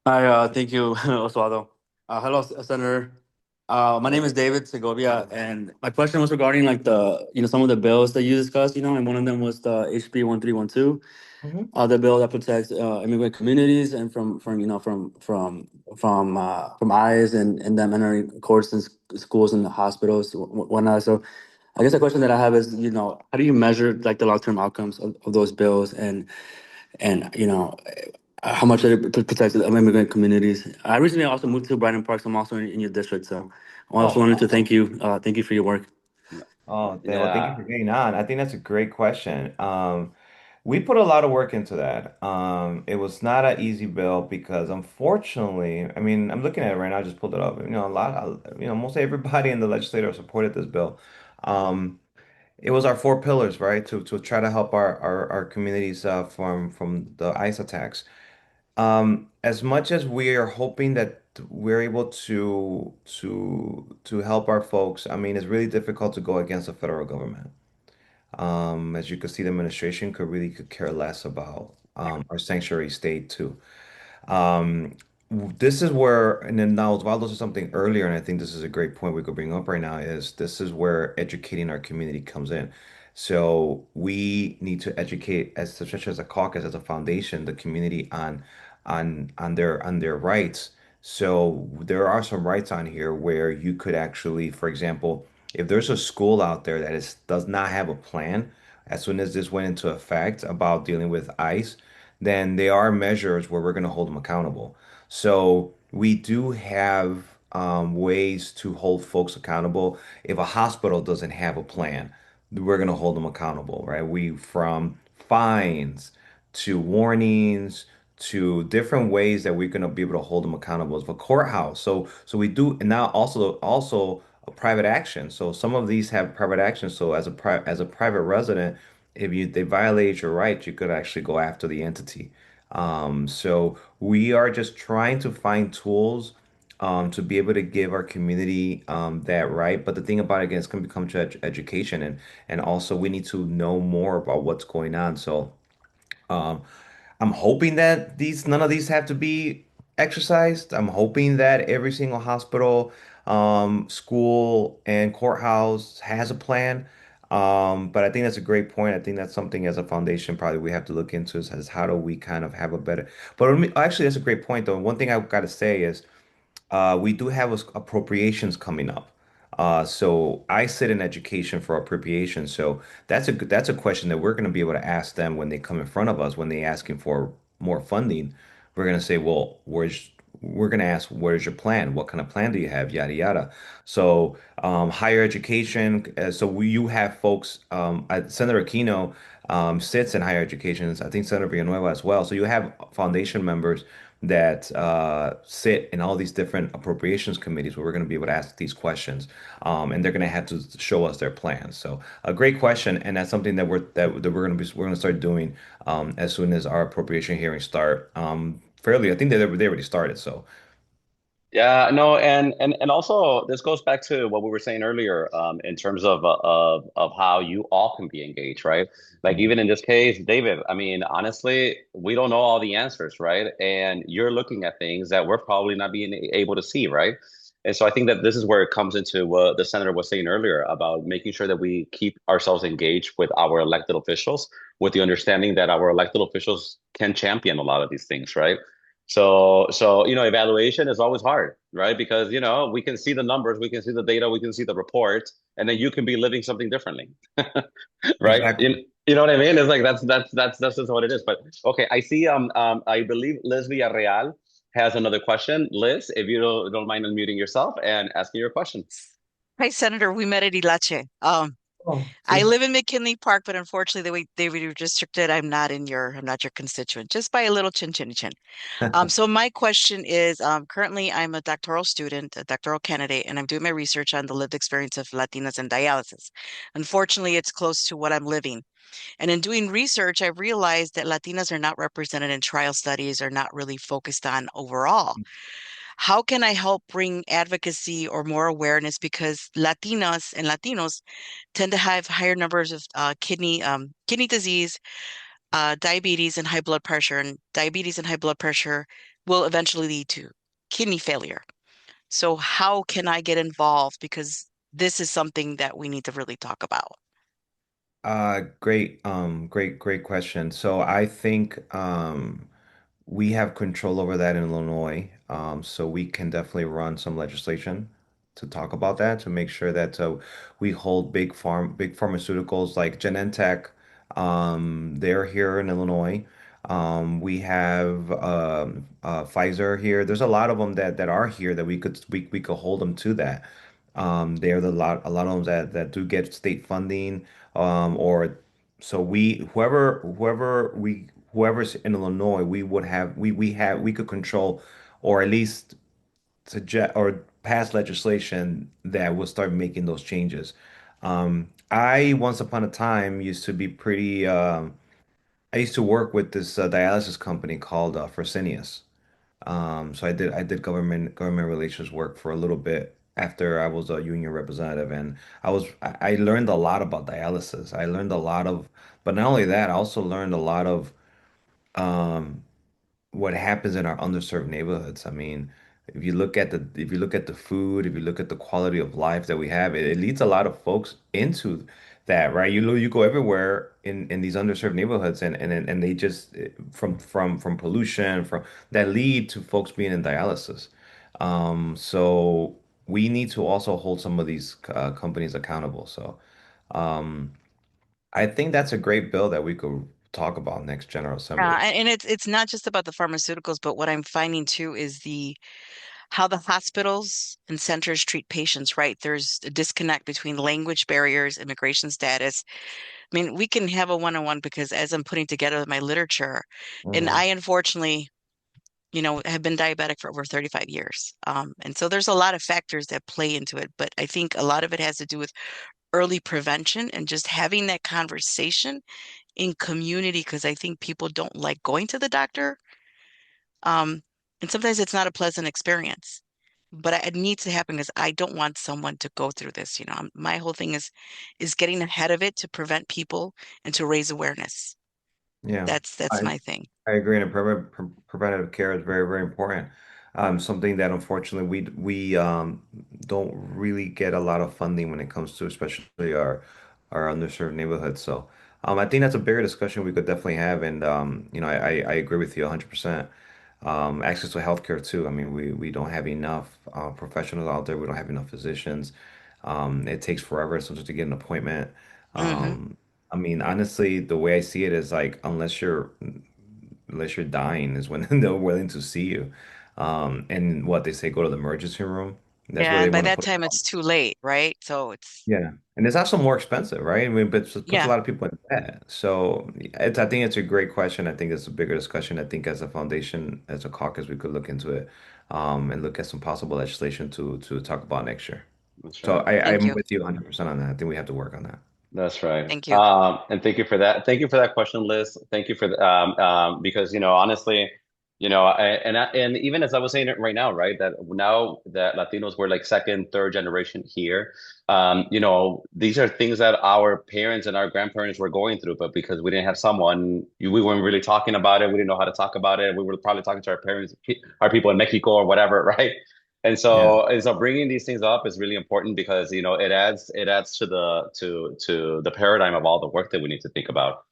Hi, thank you, Osvaldo. Hello, Senator. My name is David Segovia, and my question was regarding like some of the bills that you discussed, and one of them was the HB 1312, Mhm. the bill that protects immigrant communities and from ICE and them entering courts and schools and hospitals, whatnot. So, I guess the question that I have is, how do you measure like the long-term outcomes of those bills and how much it protects the immigrant communities. I recently also moved to Brighton Park, so I'm also in your district. So I also Oh, wanted to awesome. thank you for your work. Oh, well, thank you Yeah. for getting on. I think that's a great question. We put a lot of work into that. It was not an easy bill because unfortunately, I mean, I'm looking at it right now, I just pulled it up. Most everybody in the legislature supported this bill. Um, it was our four pillars, right? To try to help our communities from the ICE attacks. As much as we are hoping that we're able to help our folks, I mean, it's really difficult to go against the federal government. As you can see, the administration could care less about our sanctuary state too. Um, this is where, and then now Osvaldo said something earlier, and I think this is a great point we could bring up right now, is this is where educating our community comes in. So we need to educate as such as a caucus, as a foundation, the community on their rights. So there are some rights on here where you could actually, for example, if there's a school out there that does not have a plan, as soon as this went into effect about dealing with ICE, then there are measures where we're going to hold them accountable. So we do have ways to hold folks accountable. If a hospital doesn't have a plan, we're going to hold them accountable, right? We from fines to warnings to different ways that we're going to be able to hold them accountable. As a courthouse, so we do, and now also a private action. So some of these have private action. So as a private resident, if they violate your rights, you could actually go after the entity. So we are just trying to find tools to be able to give our community that right. But the thing about it, again, it's going to become to education, and also we need to know more about what's going on. So um, I'm hoping that these none of these have to be exercised. I'm hoping that every single hospital, school, and courthouse has a plan. But I think that's a great point. I think that's something as a foundation probably we have to look into is how do we kind of have a better. But actually, that's a great point though. One thing I've got to say is we do have appropriations coming up. So I sit in education for appropriations. So that's a question that we're going to be able to ask them when they come in front of us, when they asking for more funding. We're going to say, well, we're going to ask, where's your plan? What kind of plan do you have? Yada yada. So higher education. You have folks. Senator Aquino sits in higher education. I think Senator Villanueva as well. So you have foundation members that sit in all these different appropriations committees where we're going to be able to ask these questions, and they're going to have to show us their plans. So a great question, and that's something that we're going to start doing as soon as our appropriation hearings start. Fairly, I think they already started. So Yeah, no, and also this goes back to what we were saying earlier, in terms of how you all can be engaged, right? Like mhm. even in this case, David, I mean, honestly, we don't know all the answers, right? And you're looking at things that we're probably not being able to see, right? And so I think that this is where it comes into what the senator was saying earlier about making sure that we keep ourselves engaged with our elected officials, with the understanding that our elected officials can champion a lot of these things, right? So evaluation is always hard, right? Because we can see the numbers, we can see the data, we can see the report, and then you can be living something differently, right? You, Exactly. you know what I mean? It's like that's just what it is. But okay, I see. I believe Liz Villarreal has another question. Liz, if you don't mind unmuting yourself and asking your question. Hi, Senator. We met at Ilache. Oh, I see. live in McKinley Park, but unfortunately, the way they were restricted, I'm not your constituent, just by a little chin chin chin. So my question is, currently I'm a doctoral student, a doctoral candidate, and I'm doing my research on the lived experience of Latinas in dialysis. Unfortunately, it's close to what I'm living. And in doing research, I realized that Latinas are not represented in trial studies, are not really focused on overall. How can I help bring advocacy or more awareness? Because Latinas and Latinos tend to have higher numbers of kidney disease, diabetes, and high blood pressure. And diabetes and high blood pressure will eventually lead to kidney failure. So how can I get involved? Because this is something that we need to really talk about. Great question. So I think we have control over that in Illinois. So we can definitely run some legislation to talk about that to make sure that we hold big pharmaceuticals like Genentech. They're here in Illinois. We have Pfizer here. There's a lot of them that are here that we could hold them to that. They're a lot of them that do get state funding, or so we whoever's in Illinois, we would have we could control or at least suggest or pass legislation that will start making those changes. I once upon a time used to be pretty. I used to work with this dialysis company called Fresenius. So I did government relations work for a little bit after I was a union representative, and I learned a lot about dialysis. I learned a lot of, but not only that, I also learned a lot of um, what happens in our underserved neighborhoods. I mean, if you look at the food, if you look at the quality of life that we have, it leads a lot of folks into that, right? You go everywhere in these underserved neighborhoods, and they just from pollution from that lead to folks being in dialysis. So we need to also hold some of these companies accountable. So um, I think that's a great bill that we could talk about next General Assembly. And it's not just about the pharmaceuticals, but what I'm finding too is the how the hospitals and centers treat patients, right? There's a disconnect between language barriers, immigration status. I mean, we can have a one-on-one because as I'm putting together my literature, and Mhm. I unfortunately, have been diabetic for over 35 years. And so there's a lot of factors that play into it, but I think a lot of it has to do with early prevention and just having that conversation in community because I think people don't like going to the doctor. Um, and sometimes it's not a pleasant experience. But it needs to happen because I don't want someone to go through this. My whole thing is getting ahead of it to prevent people and to raise awareness. Yeah. That's my thing. I agree, and preventative care is very, very important. Something that unfortunately we don't really get a lot of funding when it comes to, especially our underserved neighborhoods. So I think that's a bigger discussion we could definitely have, and I agree with you 100%. Access to healthcare too. I mean, we don't have enough professionals out there. We don't have enough physicians. It takes forever sometimes to get an appointment. Hmm. Um, I mean, honestly, the way I see it is like unless you're dying is when they're willing to see you. And what they say, go to the emergency room. That's where Yeah, they and by want to that put time it's too late, right? So it's yeah. And it's also more expensive, right? I mean, but it puts a yeah, lot of people in debt. So I think it's a great question. I think it's a bigger discussion. I think as a foundation, as a caucus, we could look into it, and look at some possible legislation to talk about next year. That's So right. thank I'm you. with you 100% on that. I think we have to work on that. That's right. Thank you. And thank you for that. Thank you for that question, Liz. Thank you for because honestly, and even as I was saying it right now, right, that now that Latinos were like second, third generation here, these are things that our parents and our grandparents were going through, but because we didn't have someone, we weren't really talking about it. We didn't know how to talk about it. We were probably talking to our parents, our people in Mexico or whatever, right? Yeah. And so bringing these things up is really important because it adds to the paradigm of all the work that we need to think about.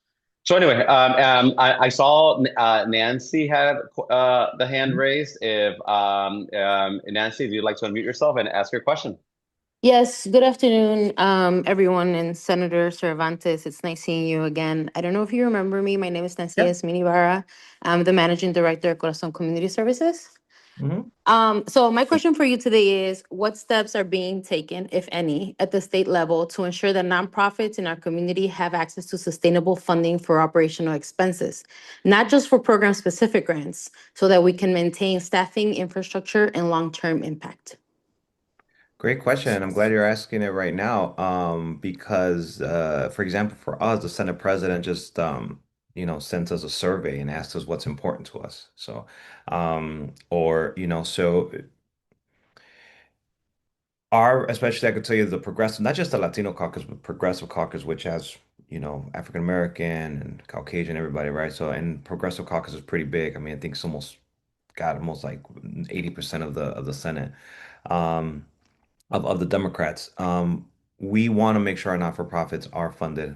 So anyway, I saw Nancy had the hand raised. If Nancy, if you'd like to unmute yourself and ask your question. Yes, good afternoon, everyone, and Senator Cervantes. It's nice seeing you again. I don't know if you remember me. My name is Nancy Yeah. Esmini Barra. I'm the Managing Director at Corazon Community Services. Hmm. So my question for you today is, what steps are being taken, if any, at the state level to ensure that nonprofits in our community have access to sustainable funding for operational expenses, not just for program-specific grants, so that we can maintain staffing, infrastructure, and long-term impact? Great question. I'm glad you're asking it right now. Because for example, for us, the Senate president just sent us a survey and asked us what's important to us. So or so our especially I could tell you the progressive, not just the Latino caucus, but progressive caucus, which has, African American and Caucasian, everybody, right? So and progressive caucus is pretty big. I mean, I think it's almost like 80% of the Senate. Um of the Democrats. We want to make sure our not-for-profits are funded.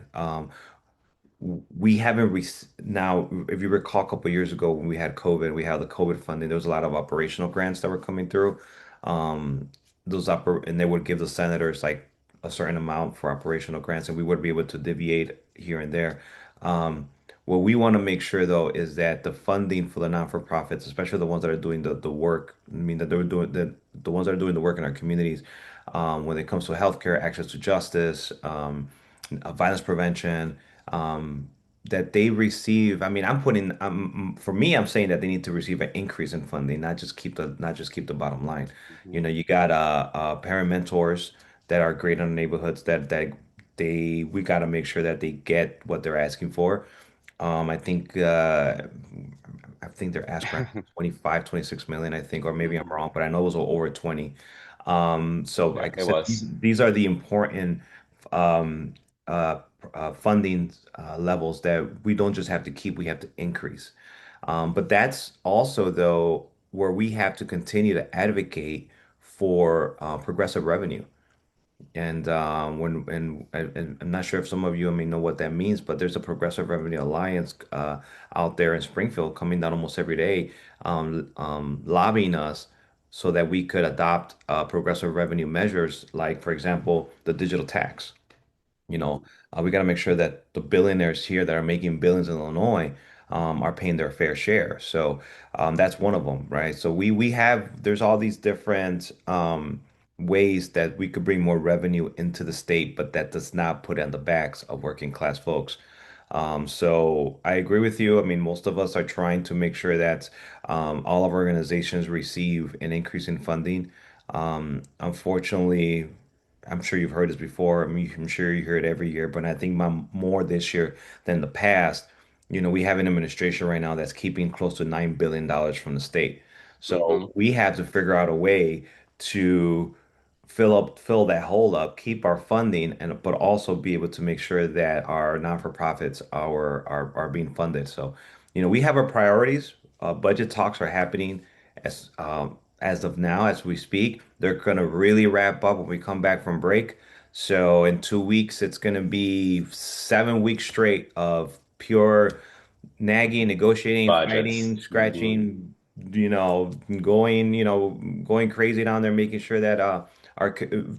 We haven't now, if you recall, a couple of years ago when we had COVID, we had the COVID funding. There was a lot of operational grants that were coming through. Um, and they would give the senators like a certain amount for operational grants, and we would be able to deviate here and there. Um, what we want to make sure though is that the funding for the non-for-profits, especially the ones that are doing the work, I mean that they're doing the ones that are doing the work in our communities, when it comes to healthcare, access to justice, violence prevention, that they receive. I mean, for me, I'm saying that they need to receive an increase in funding, not just keep the bottom line. You know, Mhm. you got parent mentors that are great in the neighborhoods we got to make sure that they get what they're asking for. I think their ask grant was 25, 26 million, I think, or maybe I'm Mhm. wrong, but I know it was over 20. So Yeah, like I it said, was. these are the important um, funding levels that we don't just have to keep, we have to increase. But that's also, though, where we have to continue to advocate for progressive revenue. And and I'm not sure if some of you may know what that means, but there's a Progressive Revenue Alliance out there in Springfield coming down almost every day, lobbying us so that we could adopt progressive revenue measures, like, for example, the digital tax. You know, Mhm. we got to make sure that the billionaires here that are making billions in Illinois are paying their fair share. So that's one of them, right? So we have there's all these different ways that we could bring more revenue into the state, but that does not put on the backs of working class folks. So I agree with you. I mean, most of us are trying to make sure that all of our organizations receive an increase in funding. Unfortunately, I'm sure you've heard this before. I mean, I'm sure you hear it every year, but I think more this year than the past. You know, we have an administration right now that's keeping close to $9 billion from the state. So Mhm. we have to figure out a way to fill that hole up, keep our funding, and but also be able to make sure that our non-for-profits are being funded. So, you know, we have our priorities. Budget talks are happening as of now, as we speak. They're going to really wrap up when we come back from break. So in 2 weeks, it's going to be 7 weeks straight of pure nagging, negotiating, Budgets. fighting, Hmm. scratching, you know, going crazy down there, making sure that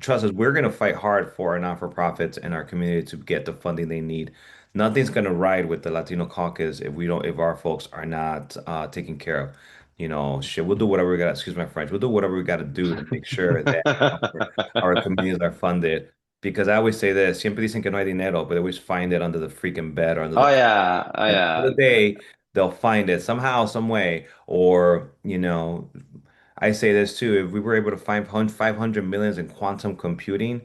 trust us, we're going to fight hard for our non-for-profits and our community to get the funding they need. Nothing's going to ride with the Latino caucus if our folks are not taken care of. You know, shit, we'll do whatever we got, excuse my French, we'll do whatever we got to do to make sure that our communities are funded. Because I always say this, siempre dicen que no hay dinero, but they always find it under the freaking bed or under the Oh yeah, oh at the end yeah. of the day, they'll find it somehow, some way. Or, you know, I say this too, if we were able to find 500 millions in quantum computing,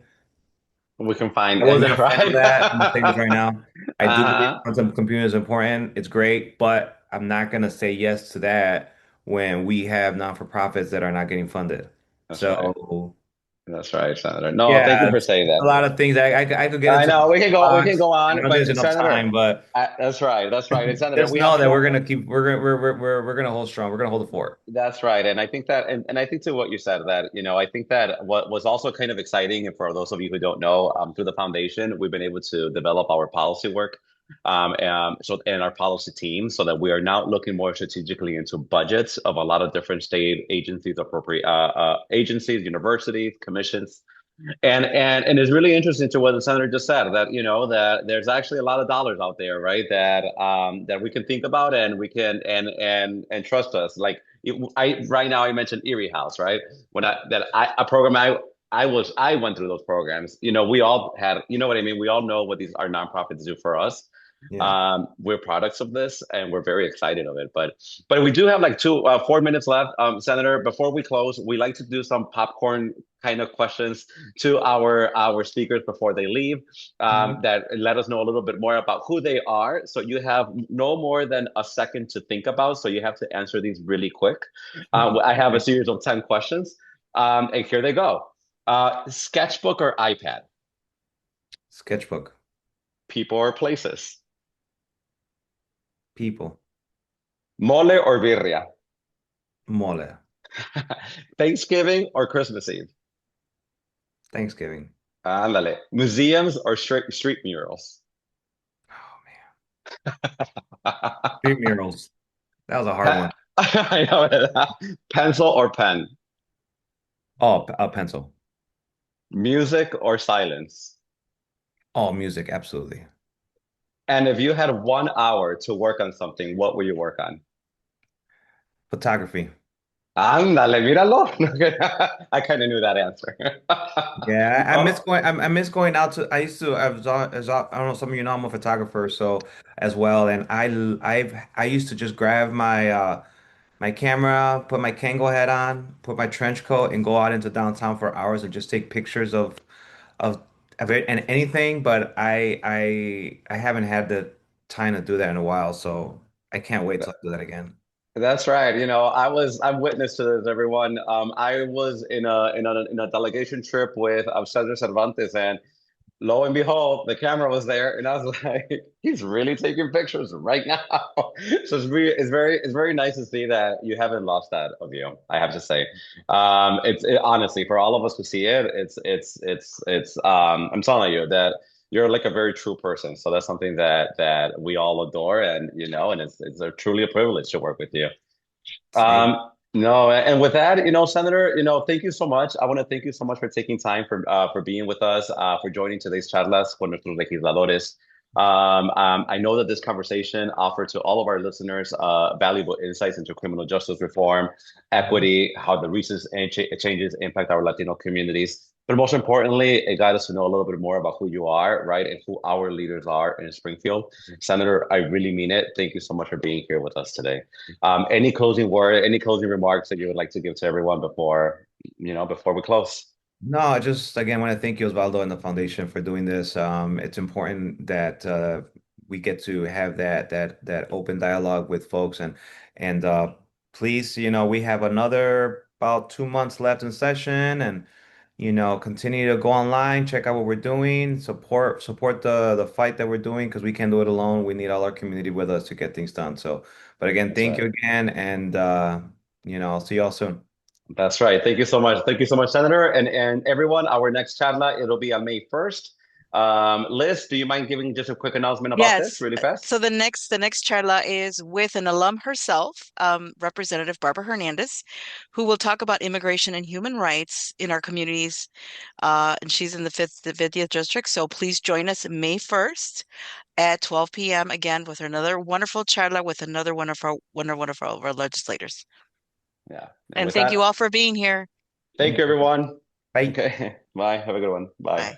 We can find I wasn't a fan of right. that. I'm gonna say this right now. I do believe Uh-huh. quantum computing is important. It's great, but I'm not gonna say yes to that when we have non-for-profits that are not getting funded. That's right. So That's right, Senator. No, thank you yeah, for it's saying that. a lot of things. I could get I into know we can box. go I on, know there's but enough Senator, time, but that's right. That's right. And Senator, just we have know that four. we're gonna keep we're gonna hold strong. We're gonna hold the fort. That's right. And I think that, and I think to what you said that, I think that what was also kind of exciting, and for those of you who don't know, through the foundation, we've been able to develop our policy work, and our policy team so that we are now looking more strategically into budgets of a lot of different state agencies, appropriate agencies, universities, commissions. And it's really interesting to what the senator just said that that there's actually a lot of dollars out there, right? That we can think about and we can and trust us. Like I right now I mentioned Erie House, right? When I that I a program I went through those programs. We all had, what I mean. We all know what these our nonprofits do for us. Yeah. We're products of this, and we're very excited of it. But we do have like 4 minutes left, Senator. Before we close, we like to do some popcorn kind of questions to our speakers before they leave, Mhm. that let us know a little bit more about who they are. So you have no more than a second to think about. So you have to answer these really quick. I have a Okay. series of 10 questions, and here they go. Sketchbook or iPad? Sketchbook. People or places? People. Mole or birria? Mole. Thanksgiving or Christmas Eve? Thanksgiving. Ándale. Museums or street murals? Oh man. Street murals. That was a hard one. I know it. Pencil or pen? Oh, a pencil. Music or silence? Oh, music. Absolutely. And if you had 1 hour to work on something, what would you work on? Photography. Ándale, míralo. I kind of knew that answer. Yeah, I miss Oh, going. I miss going out to. I used to. I don't know. Some of you know I'm a photographer, so as well. And I used to just grab my camera, put my Kango head on, put my trench coat, and go out into downtown for hours and just take pictures of it and anything. But I haven't had the time to do that in a while, so I can't wait till I do that again. that's right. I'm witness to this, everyone. I was in a delegation trip with Cesar Cervantes, and lo and behold, the camera was there, and I was like, he's really taking pictures right now. So it's very nice to see that you haven't lost that of you, I have to say. Honestly, for all of us to see it, I'm telling you that you're like a very true person. So that's something that we all adore, and it's truly a privilege to work with you. Same. No, and with that, Senator, thank you so much. I want to thank you so much for taking time for being with us, for joining today's charlas con nuestros legisladores. I know that this conversation offered to all of our listeners valuable insights into criminal justice reform, equity, how the recent changes impact our Latino communities. But most importantly, it got us to know a little bit more about who you are, right, and who our leaders are in Springfield. Senator, I really mean it. Thank you so much for being here with us today. Any closing word, any closing remarks that you would like to give to everyone before we close? No, just again want to thank you, Osvaldo, and the foundation for doing this. It's important that we get to have that open dialogue with folks, and please, we have another about 2 months left in session, and continue to go online, check out what we're doing, support the fight that we're doing because we can't do it alone. We need all our community with us to get things done. So, but again, That's thank you right. again, and I'll see you all soon. That's right. Thank you so much. Thank you so much, Senator. And everyone, our next charla, it'll be on May 1st. Liz, do you mind giving just a quick announcement about this Yes. really fast? So the next charla is with an alum herself, Representative Barbara Hernandez, who will talk about immigration and human rights in our communities. And she's in the 50th district. So please join us May 1st at 12 p.m. again with another wonderful charla with another one of our legislators. Yeah. And And with thank you that, all for being here. thank Thank you, you. everyone. Bye. Okay. Bye. Have a good one. Bye. Bye.